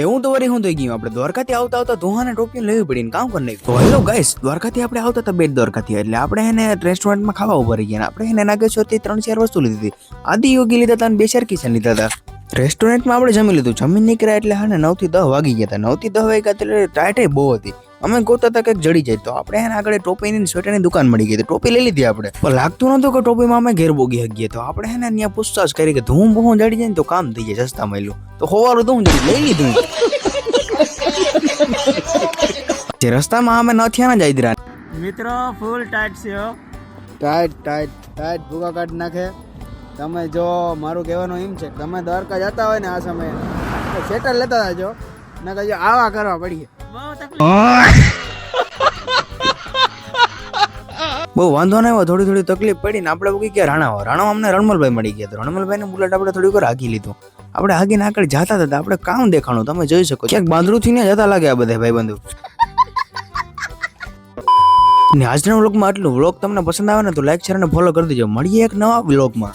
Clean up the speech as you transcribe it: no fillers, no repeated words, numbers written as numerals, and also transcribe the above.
એવું તો વરી હું થઈ ગયું આપણે દ્વારકાથી આવતા આવતા ધોહાને ટોપી લેવી પડી ને કામ કરી નાખ્યું. તો હેલો ગાઈસ, દ્વારકાથી આપણે આવતા હતા બેટ દ્વારકાથી, એટલે આપણે એને રેસ્ટોરન્ટમાં ખાવા ઉભા રહી ગયા. આપણે એને નાગેશ્વરથી 3-4 વસ્તુ લીધી હતી. આદિયોગી લીધા હતા અને 2-4 કિચન લીધા હતા. રેસ્ટોરન્ટમાં આપણે જમી લીધું. જમીન નીકળ્યા એટલે હા 9 થી 10 વાગી ગયા હતા. 9 થી 10 વાગ્યા એટલે ટાઈટ બહુ હતી. અમે ગોતા હતા કંઈક જડી જાય, તો આપણે એને આગળ ટોપીની સ્વેટરની દુકાન મળી ગઈ. ટોપી લઈ લીધી આપણે, પણ લાગતું નતું કે ટોપીમાં અમે ઘેર બોગી શકીએ. તો આપણે એને ત્યાં પૂછતાછ કરી કે ધૂમ બહુ જડી જાય ને તો કામ થઈ જાય, સસ્તા મળ્યું. તો હોવારું ધૂમ જડી લઈ લીધું. જે રસ્તામાં અમે નથિયા ના જાય મિત્રો ફૂલ ટાઈટ છે હો. ટાઈટ ભૂકા કાઢી નાખે. તમે જો મારું કહેવાનું એમ છે, તમે દ્વારકા જતા હોય ને આ સમયે તો સેટર લેતા જાજો, ને કહેજો આવા કરવા પડીએ. બહુ વાંધો ના આવ્યો, થોડી તકલીફ પડી ને આપણે ઉગી ગયા રાણામાં અમને રણમલભાઈ મળી ગયા. તો રણમલભાઈને બુલેટ આપણે થોડીક વાર હાકી લીધું. આપણે હાકીને આગળ જતા હતા, આપણે કામ દેખાણું, તમે જોઈ શકો ક્યાંક બાંદરૂથી ને જતા લાગે આ બધા ભાઈ બંધુ. આજના વ્લોગમાં આટલું. વ્લોગ તમને પસંદ આવે ને તો લાઈક શેર અને ફોલો કરી દેજો. મળીએ એક નવા વ્લોગમાં.